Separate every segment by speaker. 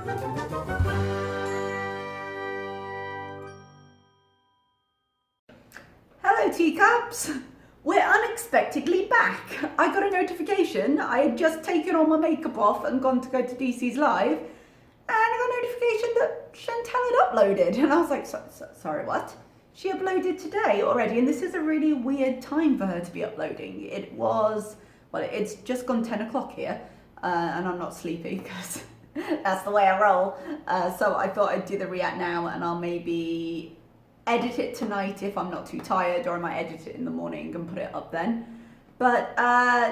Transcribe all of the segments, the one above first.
Speaker 1: Hello teacups! We're unexpectedly back. I got a notification. I had just taken all my makeup off and gone to go to DC's live, and I got a notification that Chantal had uploaded, and I was like, sorry, what? She uploaded today already, and this is a really weird time for her to be uploading. It was, well, it's just gone 10 o'clock here, and I'm not sleepy because that's the way I roll. So I thought I'd do the react now, and I'll maybe edit it tonight if I'm not too tired, or I might edit it in the morning and put it up then. But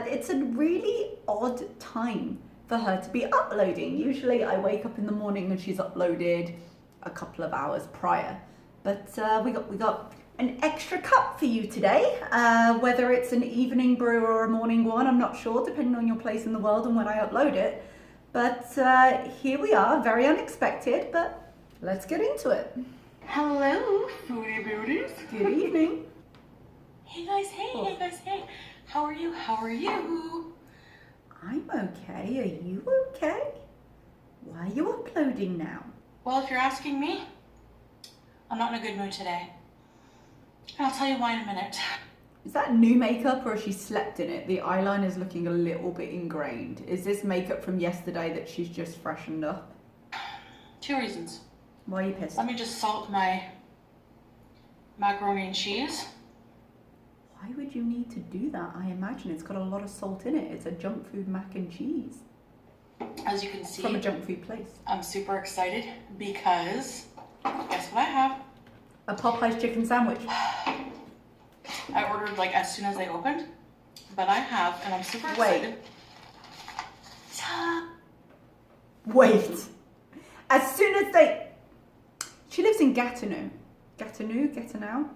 Speaker 1: it's a really odd time for her to be uploading. Usually I wake up in the morning and she's uploaded a couple of hours prior. But we got an extra cup for you today. Whether it's an evening brew or a morning one, I'm not sure, depending on your place in the world and when I upload it. But here we are, very unexpected, but let's get into it.
Speaker 2: Hello, Foodie Beauties.
Speaker 1: Good evening.
Speaker 2: Hey guys, hey. How are you?
Speaker 1: I'm okay. Are you okay? Why are you uploading now?
Speaker 2: Well, if you're asking me, I'm not in a good mood today. And I'll tell you why in a minute.
Speaker 1: Is that new makeup or has she slept in it? The eyeliner is looking a little bit ingrained. Is this makeup from yesterday that she's just freshened up?
Speaker 2: 2 reasons.
Speaker 1: Why are you pissed?
Speaker 2: Let me just salt my macaroni and cheese.
Speaker 1: Why would you need to do that? I imagine it's got a lot of salt in it. It's a junk food mac and cheese.
Speaker 2: As you can see,
Speaker 1: from a junk food place.
Speaker 2: I'm super excited because guess what I have?
Speaker 1: A Popeyes chicken sandwich.
Speaker 2: I ordered like as soon as they opened, but I have, and I'm super excited.
Speaker 1: Wait. As soon as they... She lives in Gatineau. Gatineau?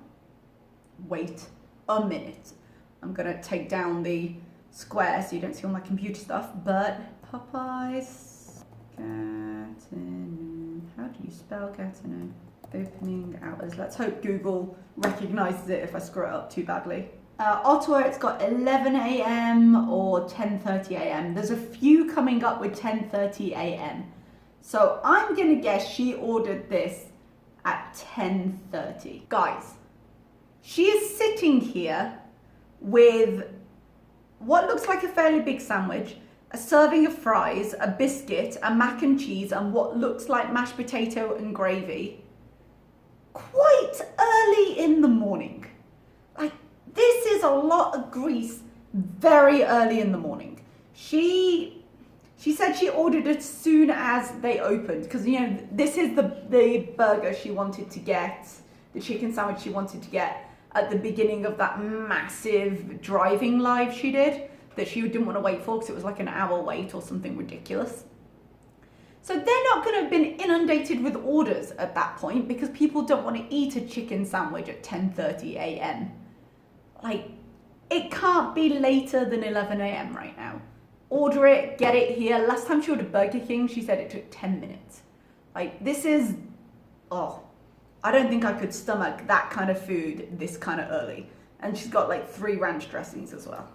Speaker 1: Wait a minute. I'm gonna take down the square so you don't see all my computer stuff, but Popeyes, Gatineau. How do you spell Gatineau? Opening hours. Let's hope Google recognizes it if I screw it up too badly. Ottawa, it's got 11 a.m. or 10:30 a.m. There's a few coming up with 10:30 a.m. So I'm gonna guess she ordered this at 10:30. Guys, she is sitting here with what looks like a fairly big sandwich, a serving of fries, a biscuit, a mac and cheese, and what looks like mashed potato and gravy quite early in the morning. Like, this is a lot of grease very early in the morning. She said she ordered as soon as they opened because, you know, this is the burger she wanted to get, the chicken sandwich she wanted to get at the beginning of that massive driving live she did that she didn't want to wait for because it was like an hour wait or something ridiculous. So they're not going to have been inundated with orders at that point because people don't want to eat a chicken sandwich at 10:30 a.m. Like, it can't be later than 11 a.m. right now. Order it, get it here. Last time she ordered Burger King, she said it took 10 minutes. Like, this is, I don't think I could stomach that kind of food this kind of early. And she's got like 3 ranch dressings as well.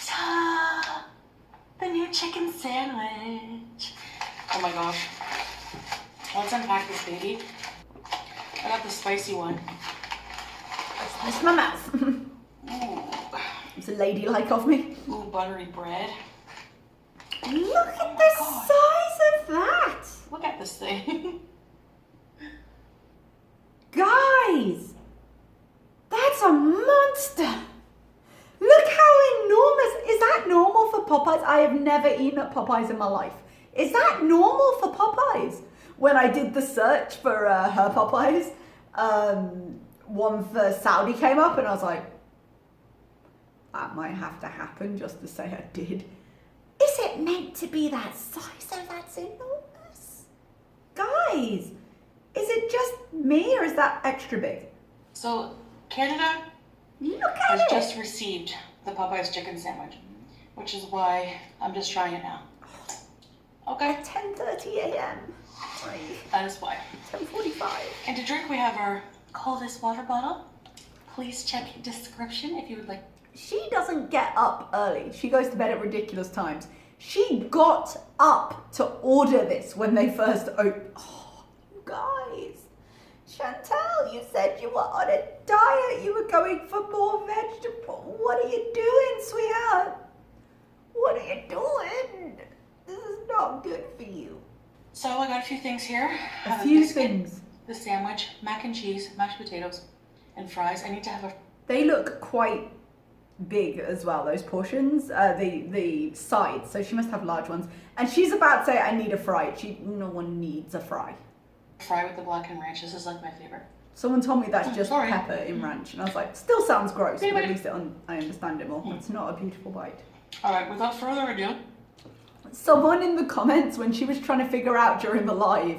Speaker 2: Ta! The new chicken sandwich. Oh my gosh. Let's unpack this baby. I got the spicy one.
Speaker 1: That's my mouth.
Speaker 2: Ooh.
Speaker 1: It's a ladylike of me.
Speaker 2: Ooh, buttery bread.
Speaker 1: Look at the size of that!
Speaker 2: Look at this thing.
Speaker 1: Guys! That's a monster! Look how enormous! Is that normal for Popeyes? I have never eaten at Popeyes in my life. Is that normal for Popeyes? When I did the search for her Popeyes, one for Saudi came up and I was like, that might have to happen just to say I did. Is it meant to be that size? So that's enormous. Guys, is it just me or is that extra big?
Speaker 2: So, Canada has just received the Popeyes chicken sandwich, which is why I'm just trying it now. Okay.
Speaker 1: 10:30 a.m.
Speaker 2: That is why.
Speaker 1: 10:45.
Speaker 2: And to drink, we have our coldest water bottle. Please check description if you would like.
Speaker 1: She doesn't get up early. She goes to bed at ridiculous times. She got up to order this when they first opened. Oh, you guys. Chantal, you said you were on a diet. You were going for more vegetable. What are you doing, sweetheart? What are you doing? This is not good for you.
Speaker 2: So I got a few things here.
Speaker 1: A few things.
Speaker 2: The sandwich, mac and cheese, mashed potatoes, and fries. I need to have a...
Speaker 1: They look quite big as well, those portions, the sides, so she must have large ones. And she's about to say, I need a fry. No one needs a fry.
Speaker 2: Fry with the blackened ranch. This is like my favorite.
Speaker 1: Someone told me that's just pepper in ranch, and I was like, still sounds gross, but at least I understand it more. It's not a beautiful bite.
Speaker 2: All right, without further ado.
Speaker 1: Someone in the comments, when she was trying to figure out during the live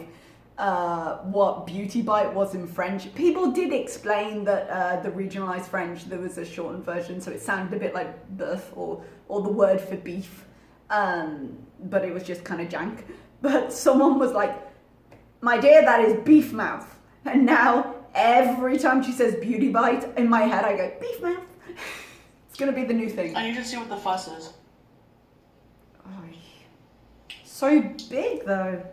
Speaker 1: what beauty bite was in French, people did explain that the regionalized French, there was a shortened version, so it sounded a bit like boeuf or the word for beef, but it was just kind of jank. But someone was like, my dear, that is beef mouth. And now every time she says beauty bite, in my head I go, beef mouth. It's gonna be the new thing.
Speaker 2: I need to see what the fuss is.
Speaker 1: Oh, so big though.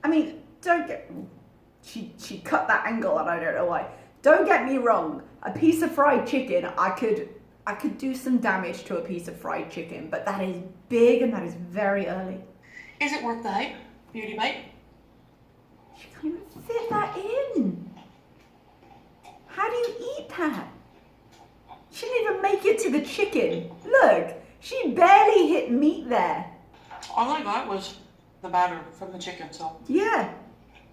Speaker 1: I mean, don't get... She cut that angle and I don't know why. Don't get me wrong. A piece of fried chicken, I could do some damage to a piece of fried chicken, but that is big and that is very early.
Speaker 2: Is it worth the hype? Beauty bite?
Speaker 1: She can't even fit that in. How do you eat that? She didn't even make it to the chicken. Look, she barely hit meat there.
Speaker 2: All I got was the batter from the chicken, so.
Speaker 1: Yeah.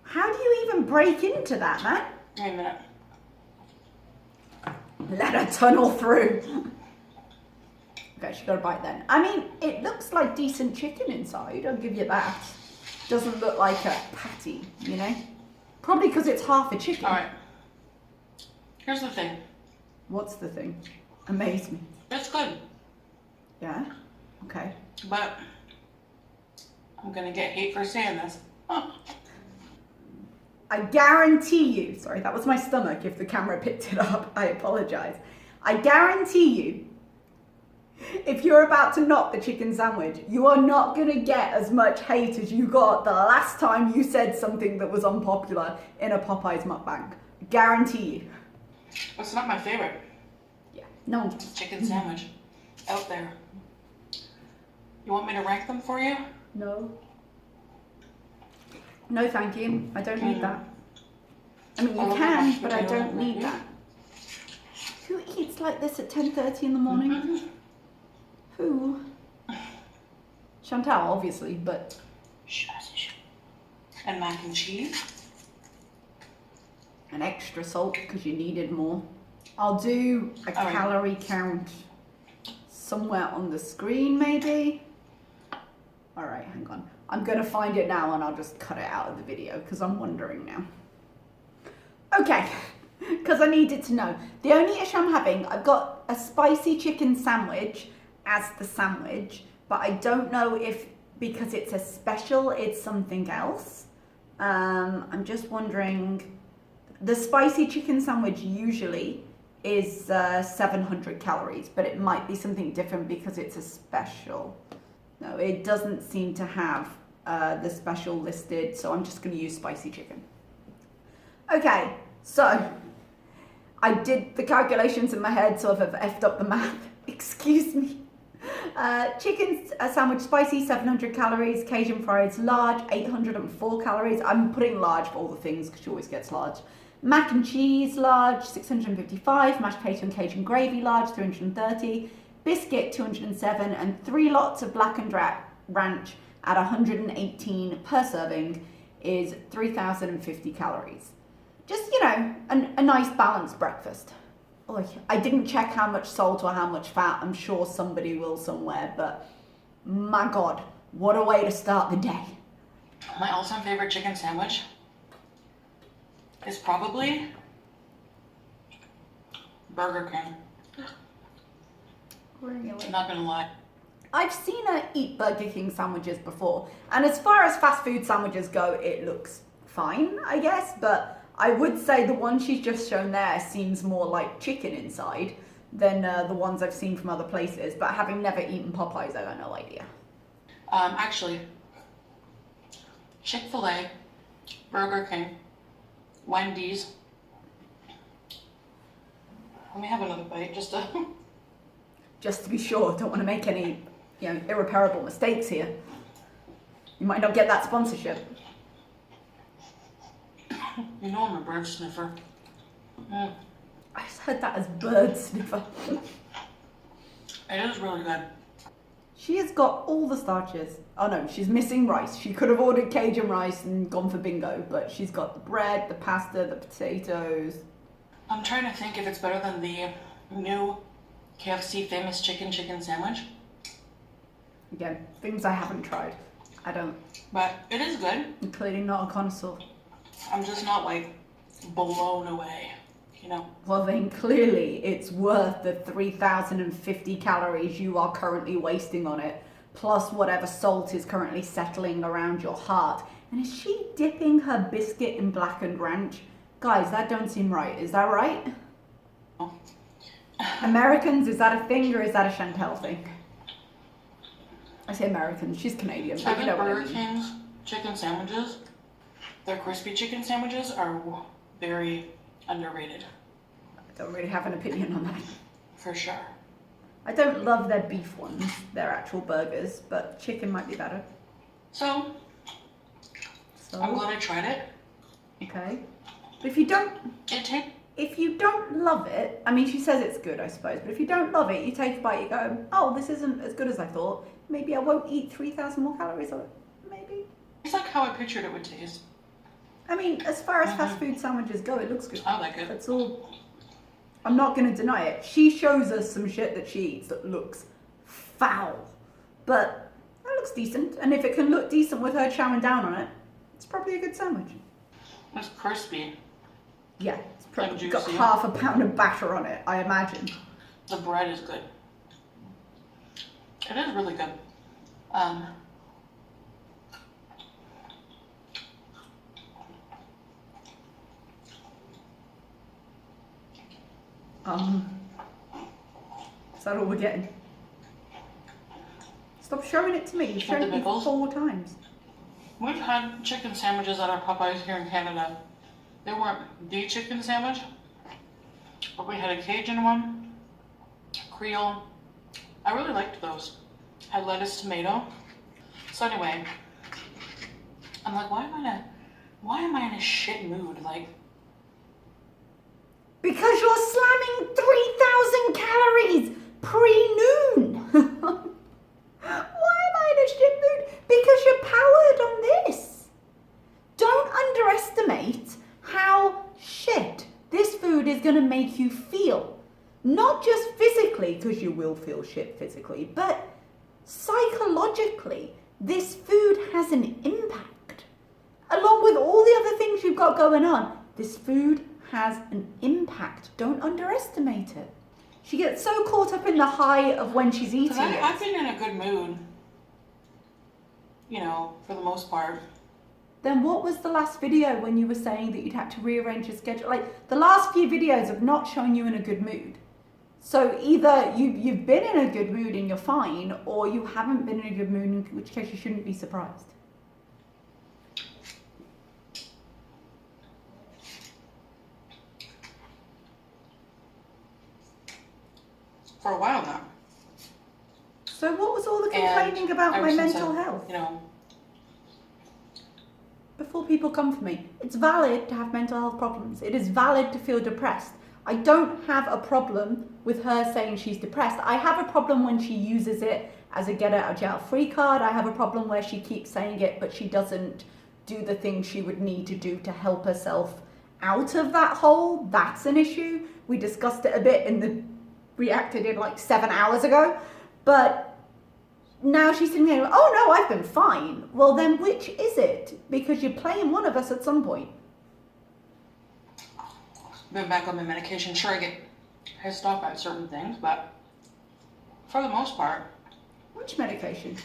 Speaker 1: How do you even break into that, man?
Speaker 2: Wait a minute.
Speaker 1: Let her tunnel through. Okay, she got a bite then. I mean, it looks like decent chicken inside, I'll give you that. Doesn't look like a patty, you know? Probably because it's half a chicken.
Speaker 2: All right. Here's the thing.
Speaker 1: What's the thing? Amaze me.
Speaker 2: It's good.
Speaker 1: Yeah? Okay.
Speaker 2: But I'm gonna get hate for saying this. Huh.
Speaker 1: I guarantee you, sorry, that was my stomach if the camera picked it up, I apologize. I guarantee you, if you're about to knock the chicken sandwich, you are not gonna get as much hate as you got the last time you said something that was unpopular in a Popeyes mukbang. Guarantee you.
Speaker 2: It's not my favorite.
Speaker 1: Yeah, no.
Speaker 2: Chicken sandwich. Out there. You want me to rank them for you?
Speaker 1: No. No, thank you. I don't need that. I mean, you can, but I don't need that. Who eats like this at 10:30 in the morning?
Speaker 2: Mm-hmm.
Speaker 1: Who? Chantal, obviously, but...
Speaker 2: And mac and cheese.
Speaker 1: And extra salt, because you needed more. I'll do a calorie count somewhere on the screen, maybe. All right, hang on. I'm going to find it now and I'll just cut it out of the video because I'm wondering now. Okay, because I needed to know. The only issue I'm having, I've got a spicy chicken sandwich as the sandwich, but I don't know if because it's a special, it's something else. I'm just wondering, the spicy chicken sandwich usually is 700 calories, but it might be something different because it's a special. No, it doesn't seem to have the special listed, so I'm just going to use spicy chicken. Okay, so I did the calculations in my head, so I've effed up the math. Excuse me. Chicken sandwich spicy, 700 calories. Cajun fries large, 804 calories. I'm putting large for all the things because she always gets large. Mac and cheese large, 655. Mashed potato and Cajun gravy large, 330. Biscuit, 207. And 3 lots of blackened ranch at 118 per serving is 3,050 calories. Just, you know, a nice balanced breakfast. Oh, I didn't check how much salt or how much fat. I'm sure somebody will somewhere, but my God, what a way to start the day.
Speaker 2: My all-time favorite chicken sandwich is probably Burger King.
Speaker 1: Really?
Speaker 2: I'm not gonna lie.
Speaker 1: I've seen her eat Burger King sandwiches before, and as far as fast food sandwiches go, it looks fine, I guess, but I would say the one she's just shown there seems more like chicken inside than the ones I've seen from other places. But having never eaten Popeyes, I got no idea.
Speaker 2: Actually, Chick-fil-A, Burger King, Wendy's. Let me have another bite just to...
Speaker 1: Just to be sure, don't want to make any, irreparable mistakes here. You might not get that sponsorship.
Speaker 2: You know I'm a bird sniffer.
Speaker 1: I just heard that as bird sniffer.
Speaker 2: It is really good.
Speaker 1: She has got all the starches. Oh no, she's missing rice. She could have ordered Cajun rice and gone for bingo, but she's got the bread, the pasta, the potatoes.
Speaker 2: I'm trying to think if it's better than the new KFC famous chicken sandwich.
Speaker 1: Again, things I haven't tried. I don't.
Speaker 2: But it is good.
Speaker 1: I'm clearly not a connoisseur.
Speaker 2: I'm just not like blown away,
Speaker 1: Well then clearly it's worth the 3,050 calories you are currently wasting on it, plus whatever salt is currently settling around your heart. And is she dipping her biscuit in blackened ranch? Guys, that don't seem right. Is that right?
Speaker 2: Oh.
Speaker 1: Americans, is that a thing or is that a Chantal thing? I say Americans, she's Canadian, but you know what I
Speaker 2: Burger
Speaker 1: mean.
Speaker 2: King's chicken sandwiches, their crispy chicken sandwiches are very underrated.
Speaker 1: I don't really have an opinion on that.
Speaker 2: For sure.
Speaker 1: I don't love their beef ones, their actual burgers, but chicken might be better.
Speaker 2: So I'm glad I tried it.
Speaker 1: Okay. But if you don't love it, I mean, she says it's good, I suppose, but if you don't love it, you take a bite, you go, oh, this isn't as good as I thought. Maybe I won't eat 3,000 more calories of it. Maybe.
Speaker 2: It's like how I pictured it would taste.
Speaker 1: I mean, as far as fast food sandwiches go, it looks good.
Speaker 2: I like it.
Speaker 1: That's all. I'm not going to deny it. She shows us some shit that she eats that looks foul. But that looks decent. And if it can look decent with her chowing down on it, it's probably a good sandwich.
Speaker 2: It's crispy.
Speaker 1: Yeah, it's probably
Speaker 2: And
Speaker 1: got
Speaker 2: juicy.
Speaker 1: half a pound of batter on it, I imagine.
Speaker 2: The bread is good. It is really good.
Speaker 1: Is that all we're getting? Stop showing it to me. You showed it me
Speaker 2: pickles?
Speaker 1: 4 times.
Speaker 2: We've had chicken sandwiches at our Popeyes here in Canada. They weren't the chicken sandwich, but we had a Cajun one, Creole. I really liked those. Had lettuce, tomato. So anyway, I'm like, why am I in a shit mood? Like,
Speaker 1: Because you're slamming 3,000 calories pre-noon. Why am I in a shit mood? Because you're powered on this. Don't underestimate how shit this food is going to make you feel. Not just physically, because you will feel shit physically, but psychologically. This food has an impact. Along with all the other things you've got going on, this food has an impact. Don't underestimate it. She gets so caught up in the high of when she's eating it.
Speaker 2: I've been in a good mood, for the most part.
Speaker 1: Then what was the last video when you were saying that you'd had to rearrange your schedule? Like, the last few videos have not shown you in a good mood. So either you've been in a good mood and you're fine, or you haven't been in a good mood, in which case you shouldn't be surprised.
Speaker 2: For a while now.
Speaker 1: So what was all the complaining about my mental health? Before people come for me, it's valid to have mental health problems. It is valid to feel depressed. I don't have a problem with her saying she's depressed. I have a problem when she uses it as a get out of jail free card. I have a problem where she keeps saying it, but she doesn't do the things she would need to do to help herself out of that hole. That's an issue. We discussed it a bit in the reacted in like 7 hours ago, but now she's sitting there, oh no, I've been fine. Well then which is it? Because you're playing one of us at some point.
Speaker 2: Been back on my medication. Sure, I get pissed off at certain things, but for the most part.
Speaker 1: Which medication?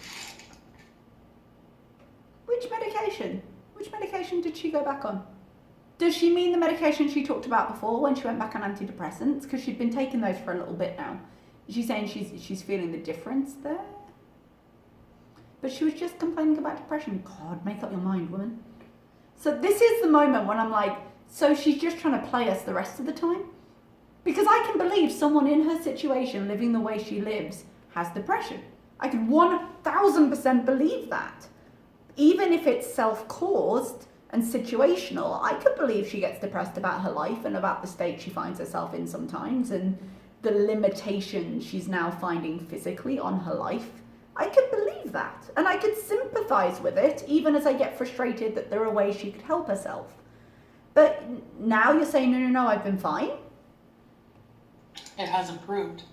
Speaker 1: Which medication? Which medication did she go back on? Does she mean the medication she talked about before when she went back on antidepressants? Because she'd been taking those for a little bit now. Is she saying she's feeling the difference there? But she was just complaining about depression. God, make up your mind, woman. So this is the moment when I'm like, so she's just trying to play us the rest of the time? Because I can believe someone in her situation, living the way she lives, has depression. I can 1000% believe that. Even if it's self-caused and situational, I could believe she gets depressed about her life and about the state she finds herself in sometimes and the limitations she's now finding physically on her life. I could believe that. And I could sympathize with it, even as I get frustrated that there are ways she could help herself. But now you're saying, no, I've been fine.
Speaker 2: It has improved.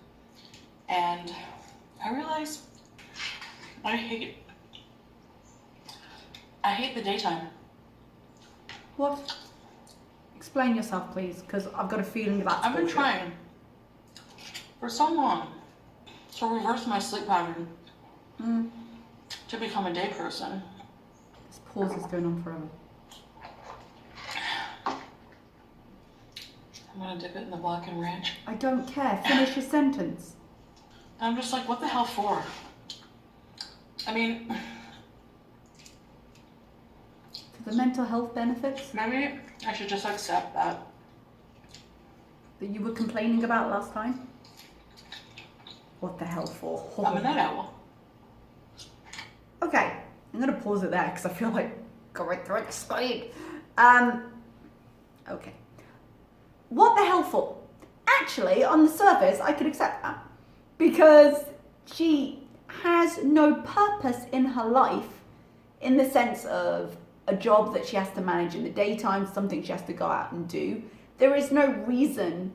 Speaker 2: And I realize I hate the daytime.
Speaker 1: What? Explain yourself, please, because I've got a feeling that's
Speaker 2: I've been
Speaker 1: bullshit.
Speaker 2: trying for so long to reverse my sleep pattern to become a day person.
Speaker 1: This pause is going on forever.
Speaker 2: I'm gonna dip it in the blackened ranch.
Speaker 1: I don't care. Finish your sentence.
Speaker 2: I'm just like, what the hell for? I mean,
Speaker 1: For the mental health benefits
Speaker 2: maybe I should just accept that.
Speaker 1: that you were complaining about last time? What the hell for?
Speaker 2: I'm a night owl.
Speaker 1: Okay, I'm gonna pause it there because I feel like going to explain. Okay. What the hell for? Actually, on the surface, I could accept that because she has no purpose in her life in the sense of a job that she has to manage in the daytime, something she has to go out and do. There is no reason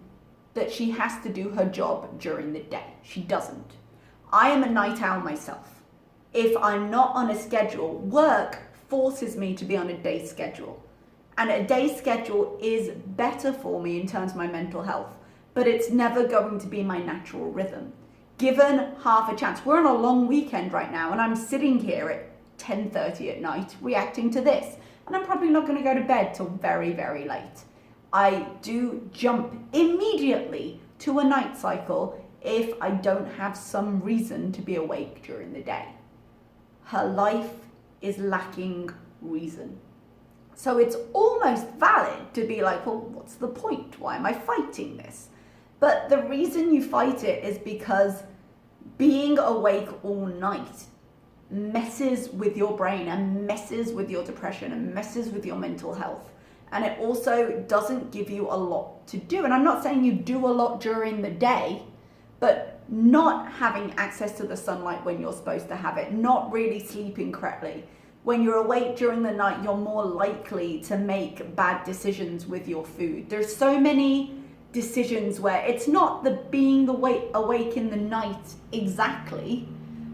Speaker 1: that she has to do her job during the day. She doesn't. I am a night owl myself. If I'm not on a schedule, work forces me to be on a day schedule. And a day schedule is better for me in terms of my mental health, but it's never going to be my natural rhythm. Given half a chance, we're on a long weekend right now and I'm sitting here at 10:30 at night reacting to this, and I'm probably not going to go to bed till very, very late. I do jump immediately to a night cycle if I don't have some reason to be awake during the day. Her life is lacking reason. So it's almost valid to be like, well, what's the point? Why am I fighting this? But the reason you fight it is because being awake all night messes with your brain and messes with your depression and messes with your mental health. And it also doesn't give you a lot to do. And I'm not saying you do a lot during the day, but not having access to the sunlight when you're supposed to have it, not really sleeping correctly. When you're awake during the night, you're more likely to make bad decisions with your food. There's so many decisions where it's not the being awake in the night exactly,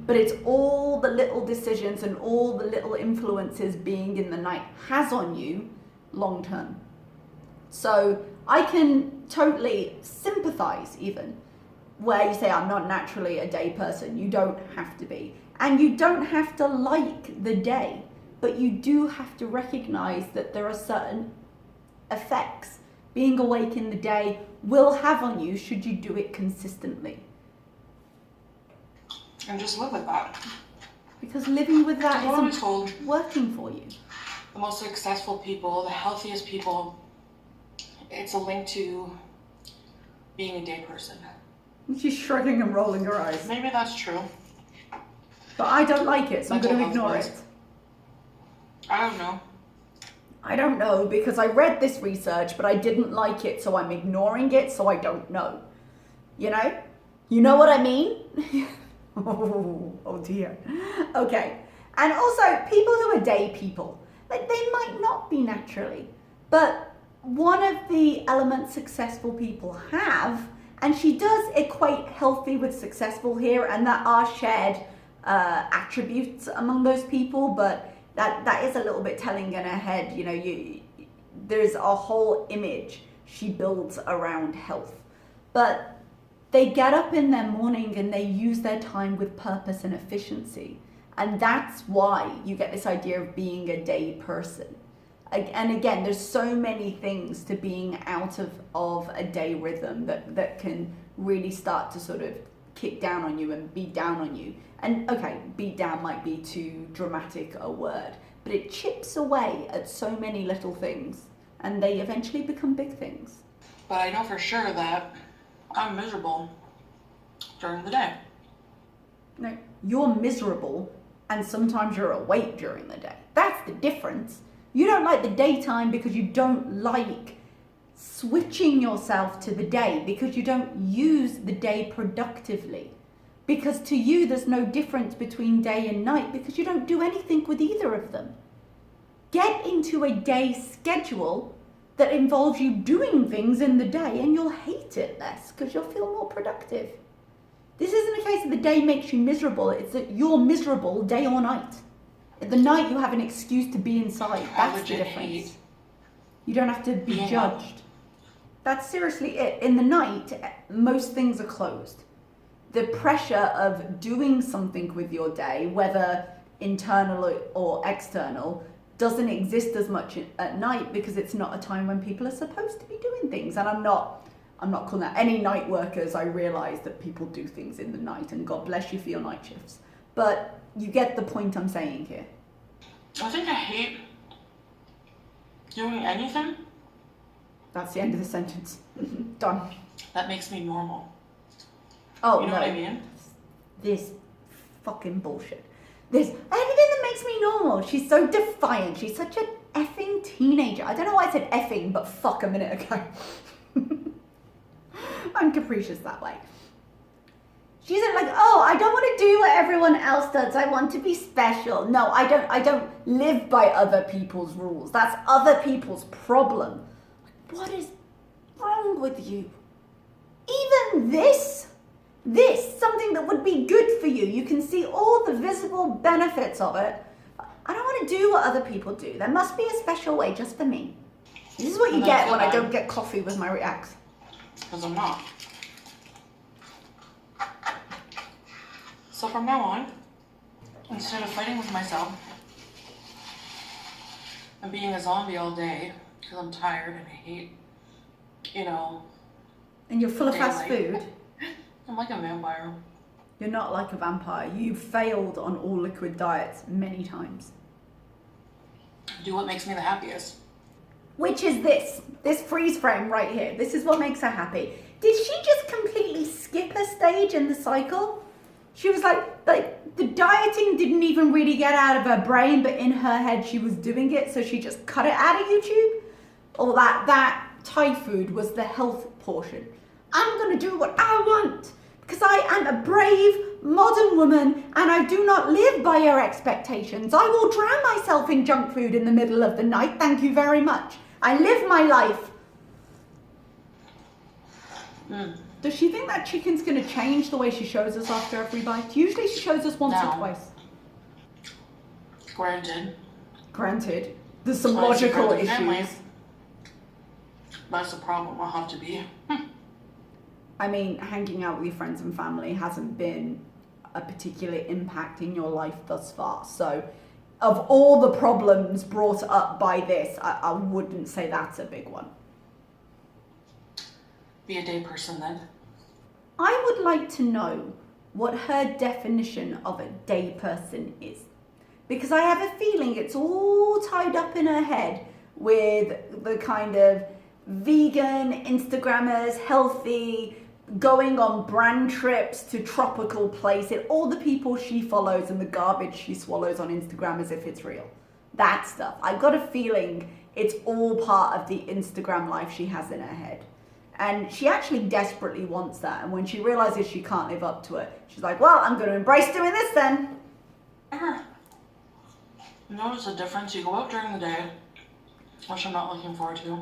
Speaker 1: but it's all the little decisions and all the little influences being in the night has on you long term. So I can totally sympathize even where you say I'm not naturally a day person. You don't have to be. And you don't have to like the day, but you do have to recognize that there are certain effects being awake in the day will have on you should you do it consistently.
Speaker 2: And just live with that.
Speaker 1: Because living with that
Speaker 2: I've always
Speaker 1: isn't
Speaker 2: told
Speaker 1: working for you.
Speaker 2: the most successful people, the healthiest people, it's a link to being a day person.
Speaker 1: She's shrugging and rolling her eyes.
Speaker 2: Maybe that's true.
Speaker 1: But I don't like it, so I'm
Speaker 2: Mental
Speaker 1: going to
Speaker 2: health
Speaker 1: ignore
Speaker 2: wise.
Speaker 1: it.
Speaker 2: I don't know.
Speaker 1: I don't know because I read this research, but I didn't like it, so I'm ignoring it, so I don't know. You know? You know what I mean? Oh dear. Okay. And also, people who are day people, like they might not be naturally, but one of the elements successful people have, and she does equate healthy with successful here, and there are shared attributes among those people, but that is a little bit telling in her head. You know, there's a whole image she builds around health, but they get up in their morning and they use their time with purpose and efficiency, and that's why you get this idea of being a day person. And again, there's so many things to being out of a day rhythm that can really start to sort of kick down on you and beat down on you. And okay, beat down might be too dramatic a word, but it chips away at so many little things and they eventually become big things.
Speaker 2: But I know for sure that I'm miserable during the day.
Speaker 1: No, you're miserable and sometimes you're awake during the day. That's the difference. You don't like the daytime because you don't like switching yourself to the day, because you don't use the day productively. Because to you, there's no difference between day and night because you don't do anything with either of them. Get into a day schedule that involves you doing things in the day and you'll hate it less because you'll feel more productive. This isn't a case of the day makes you miserable, it's that you're miserable day or night. At the night you have an excuse to be inside. That's the difference. You don't have to be judged. That's seriously it. In the night, most things are closed. The pressure of doing something with your day, whether internal or external, doesn't exist as much at night because it's not a time when people are supposed to be doing things. And I'm not calling out any night workers. I realise that people do things in the night and God bless you for your night shifts. But you get the point I'm saying here.
Speaker 2: I think I hate doing anything.
Speaker 1: That's the end of the sentence. Done.
Speaker 2: That makes me normal.
Speaker 1: Oh,
Speaker 2: you know
Speaker 1: no.
Speaker 2: what I mean?
Speaker 1: This fucking bullshit. This, anything that makes me normal. She's so defiant. She's such an effing teenager. I don't know why I said effing, but fuck a minute ago. I'm capricious that way. She's like, oh, I don't want to do what everyone else does. I want to be special. No, I don't live by other people's rules. That's other people's problem. What is wrong with you? Even this, something that would be good for you. You can see all the visible benefits of it. I don't want to do what other people do. There must be a special way just for me. This is what you get when I don't get coffee with my reacts.
Speaker 2: Because I'm not. So from now on, instead of fighting with myself and being a zombie all day because I'm tired and I hate,
Speaker 1: And you're full of fast food.
Speaker 2: I'm like a vampire.
Speaker 1: You're not like a vampire. You've failed on all liquid diets many times.
Speaker 2: Do what makes me the happiest.
Speaker 1: Which is this freeze frame right here. This is what makes her happy. Did she just completely skip a stage in the cycle? She was like the dieting didn't even really get out of her brain, but in her head she was doing it, so she just cut it out of YouTube? Or that Thai food was the health portion. I'm gonna do what I want because I am a brave modern woman and I do not live by your expectations. I will drown myself in junk food in the middle of the night, thank you very much. I live my life. Does she think that chicken's going to change the way she shows us after every bite? Usually she shows us once or twice. Granted. There's some logical issues.
Speaker 2: That's the problem. I'll have to be.
Speaker 1: I mean, hanging out with your friends and family hasn't been a particular impact in your life thus far. So, of all the problems brought up by this, I wouldn't say that's a big one.
Speaker 2: Be a day person then.
Speaker 1: I would like to know what her definition of a day person is. Because I have a feeling it's all tied up in her head with the kind of vegan, Instagrammers, healthy, going on brand trips to tropical places, all the people she follows and the garbage she swallows on Instagram as if it's real. That stuff. I've got a feeling it's all part of the Instagram life she has in her head. And she actually desperately wants that. And when she realizes she can't live up to it, she's like, well, I'm going to embrace doing this then.
Speaker 2: Notice the difference? You go out during the day, which I'm not looking forward to.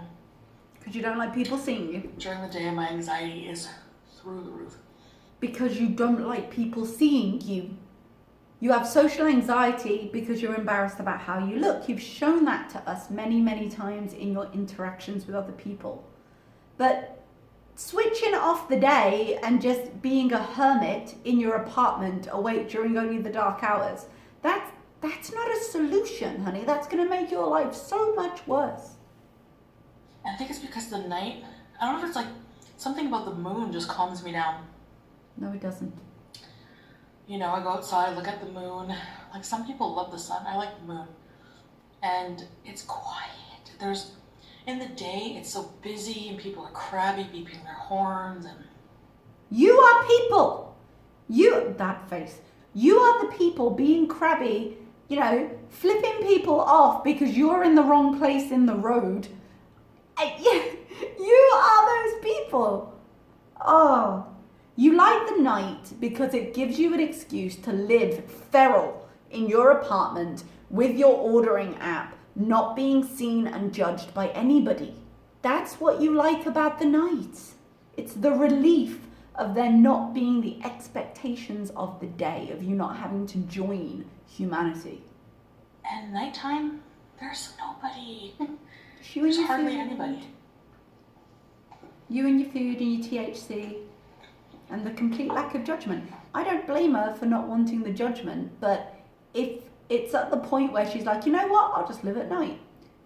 Speaker 1: Because you don't like people seeing you.
Speaker 2: During the day, my anxiety is through the roof.
Speaker 1: Because you don't like people seeing you. You have social anxiety because you're embarrassed about how you look. You've shown that to us many, many times in your interactions with other people. But switching off the day and just being a hermit in your apartment awake during only the dark hours, That's not a solution, honey. That's going to make your life so much worse.
Speaker 2: I think it's because the night, I don't know if it's like something about the moon just calms me down.
Speaker 1: No, it doesn't.
Speaker 2: You know, I go outside, look at the moon. Like some people love the sun. I like the moon. And it's quiet. In the day, it's so busy and people are crabby, beeping their horns and...
Speaker 1: You are people. That face. You are the people being crabby, you know, flipping people off because you're in the wrong place in the road. You are those people. Oh, you like the night because it gives you an excuse to live feral in your apartment with your ordering app, not being seen and judged by anybody. That's what you like about the night. It's the relief of there not being the expectations of the day, of you not having to join humanity.
Speaker 2: And nighttime, there's nobody.
Speaker 1: There's
Speaker 2: hardly anybody.
Speaker 1: You and your food and your THC and the complete lack of judgment. I don't blame her for not wanting the judgment, but if it's at the point where she's like, you know what, I'll just live at night.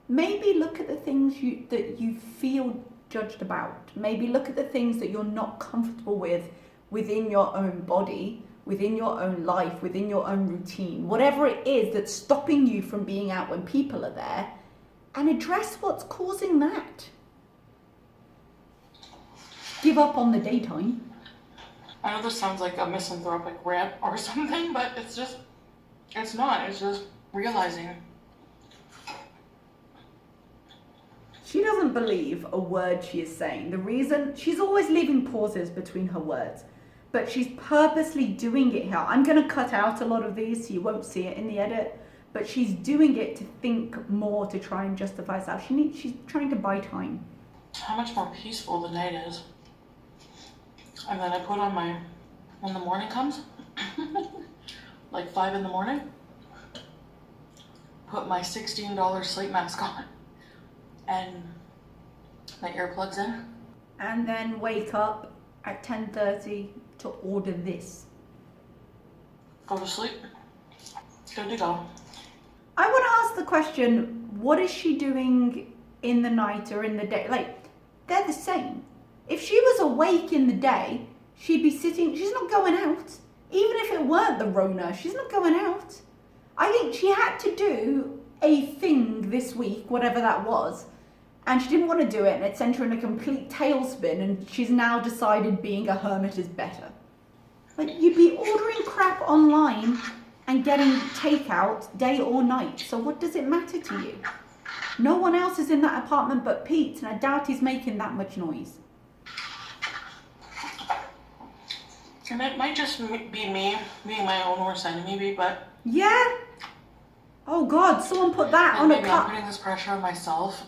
Speaker 1: Maybe look at the things that you feel judged about. Maybe look at the things that you're not comfortable with within your own body, within your own life, within your own routine, whatever it is that's stopping you from being out when people are there, and address what's causing that. Give up on the daytime.
Speaker 2: I know this sounds like a misanthropic rant or something, but it's not. It's just realizing.
Speaker 1: She doesn't believe a word she is saying. The reason, she's always leaving pauses between her words, but she's purposely doing it here. I'm going to cut out a lot of these so you won't see it in the edit, but she's doing it to think more, to try and justify herself. She's trying to buy time.
Speaker 2: How much more peaceful the night is. And then I put on when the morning comes, like 5 in the morning, put my $16 sleep mask on and my earplugs in.
Speaker 1: And then wake up at 10:30 to order this.
Speaker 2: Go to sleep. Good to go.
Speaker 1: I want to ask the question, what is she doing in the night or in the day? Like, they're the same. If she was awake in the day, she'd be sitting, she's not going out. Even if it weren't the Rona, she's not going out. I think she had to do a thing this week, whatever that was, and she didn't want to do it, and it sent her in a complete tailspin, and she's now decided being a hermit is better. Like, you'd be ordering crap online and getting takeout day or night, so what does it matter to you? No one else is in that apartment but Pete, and I doubt he's making that much noise.
Speaker 2: And it might just be me being my own worst enemy, but...
Speaker 1: Yeah? Oh God, someone put that on a
Speaker 2: maybe
Speaker 1: cup.
Speaker 2: I'm putting this pressure on myself,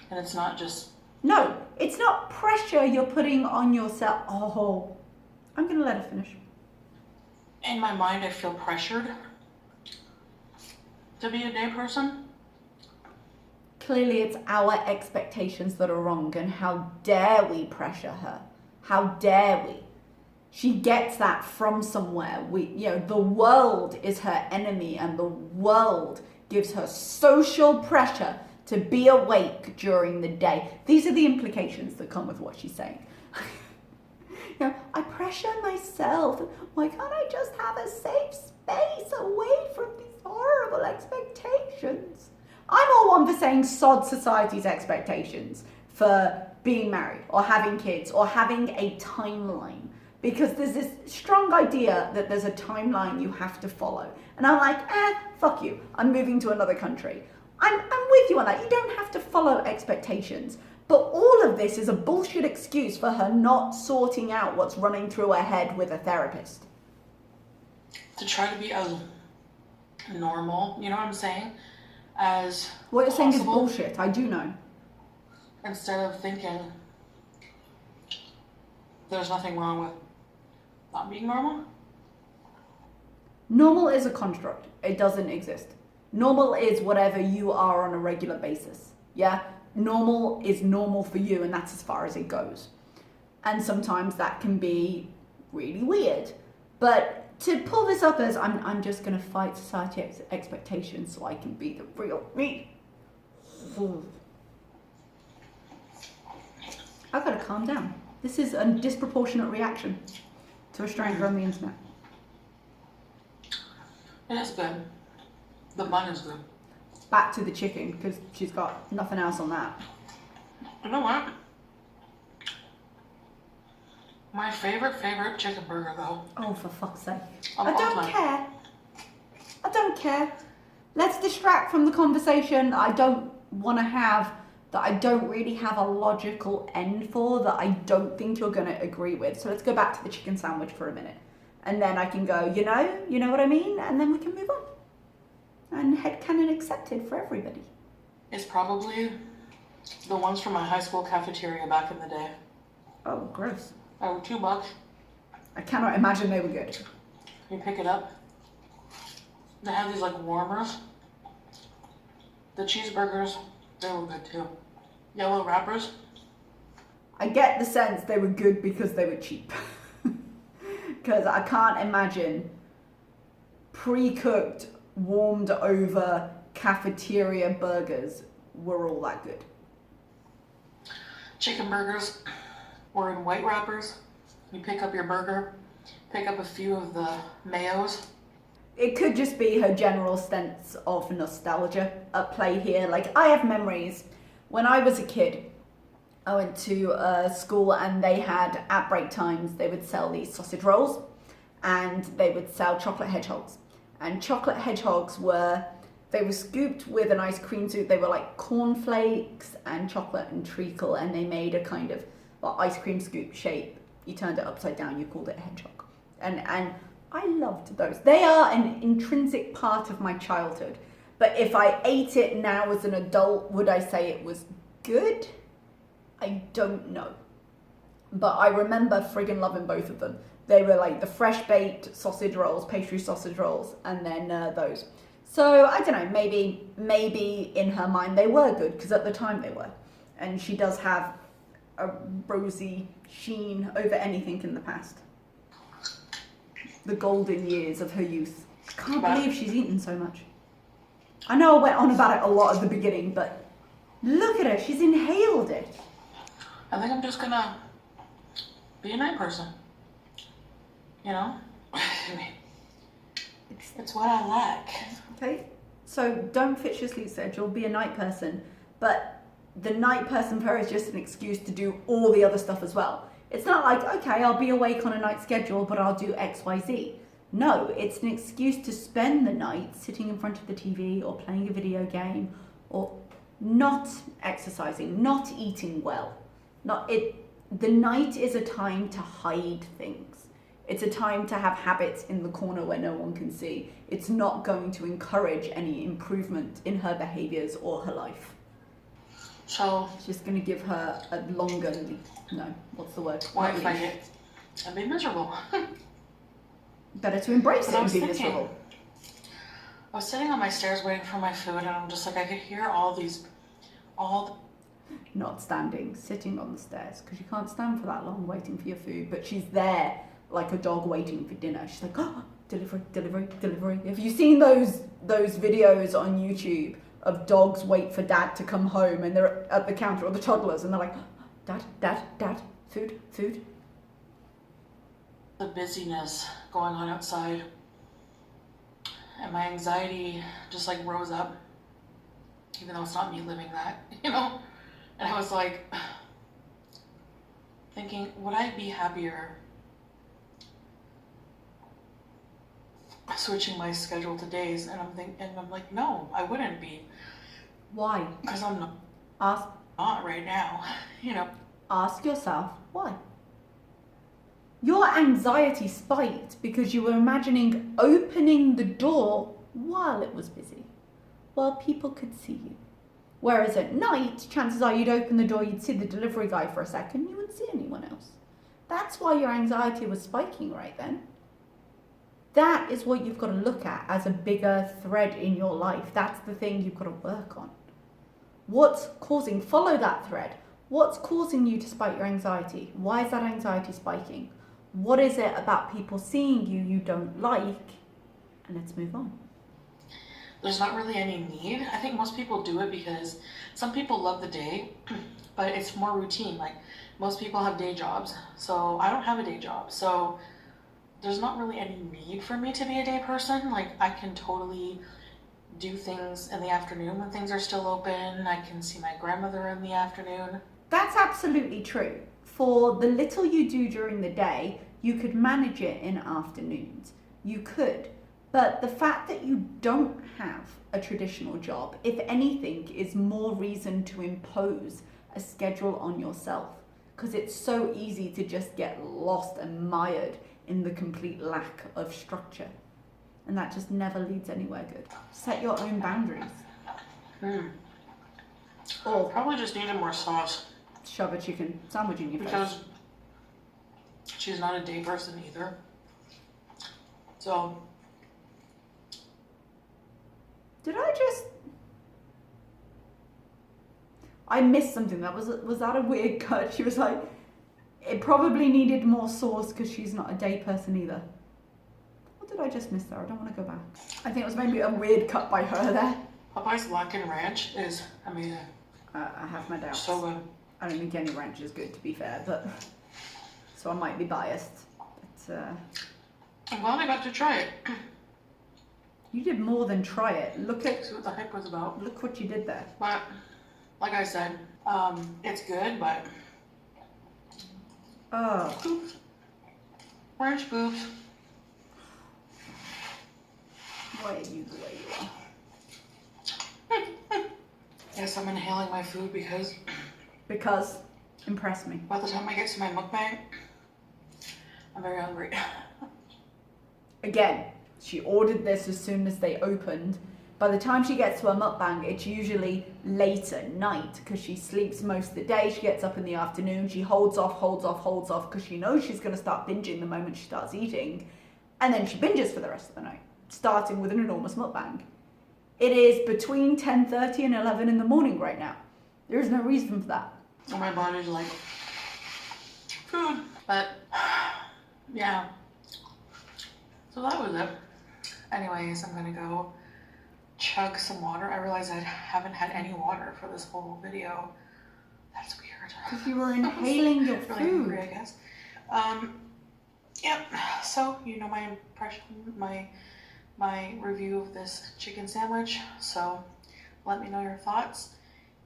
Speaker 2: and it's not just...
Speaker 1: No, it's not pressure you're putting on yourself. Oh, I'm gonna let her finish.
Speaker 2: In my mind, I feel pressured to be a day person.
Speaker 1: Clearly it's our expectations that are wrong, and how dare we pressure her? How dare we? She gets that from somewhere. The world is her enemy, and the world gives her social pressure to be awake during the day. These are the implications that come with what she's saying. I pressure myself. Why can't I just have a safe space away from these horrible expectations? I'm all one for saying sod society's expectations for being married or having kids or having a timeline. Because there's this strong idea that there's a timeline you have to follow. And I'm like, fuck you. I'm moving to another country. I'm with you on that. You don't have to follow expectations. But all of this is a bullshit excuse for her not sorting out what's running through her head with a therapist.
Speaker 2: To try to be as normal, you know what I'm saying? As
Speaker 1: what you're
Speaker 2: possible,
Speaker 1: saying is bullshit, I do know.
Speaker 2: Instead of thinking there's nothing wrong with not being normal.
Speaker 1: Normal is a construct. It doesn't exist. Normal is whatever you are on a regular basis. Yeah? Normal is normal for you, and that's as far as it goes. And sometimes that can be really weird. But to pull this up as I'm just going to fight society expectations so I can be the real me. I've got to calm down. This is a disproportionate reaction to a stranger on the internet.
Speaker 2: It is good. The bun is good.
Speaker 1: Back to the chicken, because she's got nothing else on that.
Speaker 2: You know what? My favorite chicken burger, though.
Speaker 1: Oh, for fuck's sake.
Speaker 2: Of
Speaker 1: I
Speaker 2: all
Speaker 1: don't
Speaker 2: time.
Speaker 1: care. I don't care. Let's distract from the conversation that I don't want to have, that I don't really have a logical end for, that I don't think you're going to agree with. So let's go back to the chicken sandwich for a minute. And then I can go, you know what I mean? And then we can move on. And headcanon accepted for everybody.
Speaker 2: It's probably the ones from my high school cafeteria back in the day.
Speaker 1: Oh, gross.
Speaker 2: They were $2.
Speaker 1: I cannot imagine they were good.
Speaker 2: You pick it up. They have these like warmers. The cheeseburgers, they were good too. Yellow wrappers.
Speaker 1: I get the sense they were good because they were cheap. Because I can't imagine pre-cooked, warmed over cafeteria burgers were all that good.
Speaker 2: Chicken burgers were in white wrappers. You pick up your burger, pick up a few of the mayos.
Speaker 1: It could just be her general sense of nostalgia at play here. Like, I have memories. When I was a kid, I went to school and they had, at break times, they would sell these sausage rolls and they would sell chocolate hedgehogs. And chocolate hedgehogs were scooped with an ice cream soup. They were like cornflakes and chocolate and treacle, and they made a kind of ice cream scoop shape. You turned it upside down, you called it a hedgehog. And I loved those. They are an intrinsic part of my childhood. But if I ate it now as an adult, would I say it was good? I don't know. But I remember friggin' loving both of them. They were like the fresh baked sausage rolls, pastry sausage rolls, and then those. So I don't know, maybe in her mind they were good, because at the time they were. And she does have a rosy sheen over anything in the past. The golden years of her youth. I can't believe she's eaten so much. I know I went on about it a lot at the beginning, but look at her, she's inhaled it.
Speaker 2: I think I'm just gonna be a night person. You know? It's what I like.
Speaker 1: Okay, so don't fix your sleep schedule, be a night person, but the night person for her is just an excuse to do all the other stuff as well. It's not like, okay, I'll be awake on a night schedule, but I'll do X, Y, Z. No, it's an excuse to spend the night sitting in front of the TV or playing a video game or not exercising, not eating well. The night is a time to hide things. It's a time to have habits in the corner where no one can see. It's not going to encourage any improvement in her behaviors or her life.
Speaker 2: So
Speaker 1: It's just going to give her a longer, what's the word?
Speaker 2: what if I get and be miserable?
Speaker 1: Better to embrace it
Speaker 2: I
Speaker 1: and
Speaker 2: was
Speaker 1: be
Speaker 2: thinking-
Speaker 1: miserable.
Speaker 2: I was sitting on my stairs waiting for my food, and I'm just like, I could hear
Speaker 1: Not standing, sitting on the stairs, because you can't stand for that long waiting for your food, but she's there like a dog waiting for dinner. She's like, oh, delivery, delivery, delivery. Have you seen those videos on YouTube of dogs wait for dad to come home and they're at the counter, or the toddlers, and they're like, dad, food, food.
Speaker 2: the busyness going on outside, and my anxiety just like rose up, even though it's not me living that, you know? And I was like thinking, would I be happier switching my schedule to days? And I'm like, no, I wouldn't be,
Speaker 1: Why?
Speaker 2: because I'm
Speaker 1: Ask
Speaker 2: not right now, you know?
Speaker 1: Ask yourself, why? Your anxiety spiked because you were imagining opening the door while it was busy, while people could see you. Whereas at night, chances are you'd open the door, you'd see the delivery guy for a second, you wouldn't see anyone else. That's why your anxiety was spiking right then. That is what you've got to look at as a bigger thread in your life. That's the thing you've got to work on. Follow that thread. What's causing you to spike your anxiety? Why is that anxiety spiking? What is it about people seeing you don't like? And let's move on.
Speaker 2: There's not really any need. I think most people do it because some people love the day, but it's more routine. Like most people have day jobs, so I don't have a day job. So there's not really any need for me to be a day person. Like I can totally do things in the afternoon when things are still open. I can see my grandmother in the afternoon.
Speaker 1: That's absolutely true. For the little you do during the day, you could manage it in afternoons. You could. But the fact that you don't have a traditional job, if anything, is more reason to impose a schedule on yourself. Because it's so easy to just get lost and mired in the complete lack of structure. And that just never leads anywhere good. Set your own boundaries. Or
Speaker 2: Probably just needed more sauce
Speaker 1: shove a chicken sandwich in your face.
Speaker 2: because she's not a day person either. So
Speaker 1: I missed something. Was that a weird cut? She was like, it probably needed more sauce because she's not a day person either. What did I just miss there? I don't want to go back. I think it was maybe a weird cut by her there.
Speaker 2: Popeyes Blackened Ranch is amazing.
Speaker 1: I have my doubts.
Speaker 2: So good.
Speaker 1: I don't think any ranch is good, to be fair, but so I might be biased. But
Speaker 2: I'm glad I got to try it.
Speaker 1: you did more than try it.
Speaker 2: See what the hype was about.
Speaker 1: Look what you did there.
Speaker 2: But like I said, it's good, but
Speaker 1: Oh,
Speaker 2: ranch boobs.
Speaker 1: why are you the way you are?
Speaker 2: Yes, I'm inhaling my food because
Speaker 1: Because impress me.
Speaker 2: by the time I get to my mukbang, I'm very hungry.
Speaker 1: Again, she ordered this as soon as they opened. By the time she gets to a mukbang, it's usually late at night because she sleeps most of the day. She gets up in the afternoon. She holds off because she knows she's going to start binging the moment she starts eating. And then she binges for the rest of the night, starting with an enormous mukbang. It is between 10:30 and 11 in the morning right now. There is no reason for that.
Speaker 2: And my body's like, food. But, yeah. So that was it. Anyways, I'm gonna go chug some water. I realized I haven't had any water for this whole video. That's weird.
Speaker 1: Because you were inhaling your
Speaker 2: Really
Speaker 1: food.
Speaker 2: hungry, I guess. Yep. So, you know my impression, my review of this chicken sandwich. So, let me know your thoughts.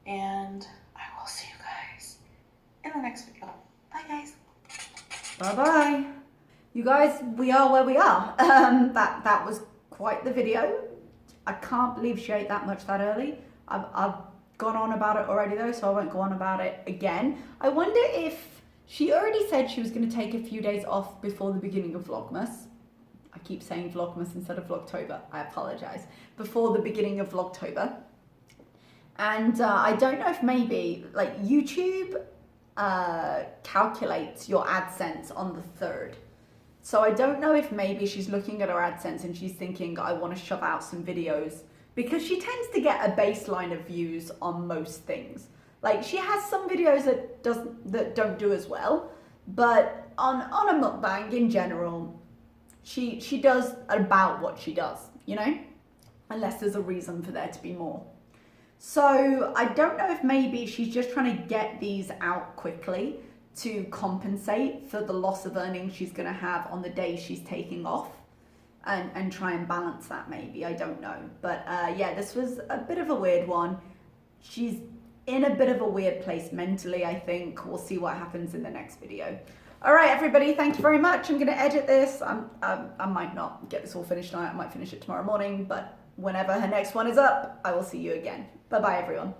Speaker 2: And I will see you guys in the next video. Bye, guys.
Speaker 1: Bye-bye. You guys, we are where we are. That was quite the video. I can't believe she ate that much that early. I've gone on about it already though, so I won't go on about it again. I wonder if she already said she was going to take a few days off before the beginning of Vlogmas. I keep saying Vlogmas instead of Vlogtober. I apologize. Before the beginning of Vlogtober. And I don't know if maybe, like, YouTube calculates your AdSense on the 3rd. So I don't know if maybe she's looking at her AdSense and she's thinking, I want to shove out some videos. Because she tends to get a baseline of views on most things. Like, she has some videos that don't do as well. But on a mukbang in general, she does about what she does, you know? Unless there's a reason for there to be more. So I don't know if maybe she's just trying to get these out quickly to compensate for the loss of earnings she's going to have on the days she's taking off and try and balance that maybe. I don't know. But yeah, this was a bit of a weird one. She's in a bit of a weird place mentally, I think. We'll see what happens in the next video. All right, everybody, thank you very much. I'm going to edit this. I might not get this all finished tonight. I might finish it tomorrow morning, but whenever her next one is up, I will see you again. Bye-bye, everyone.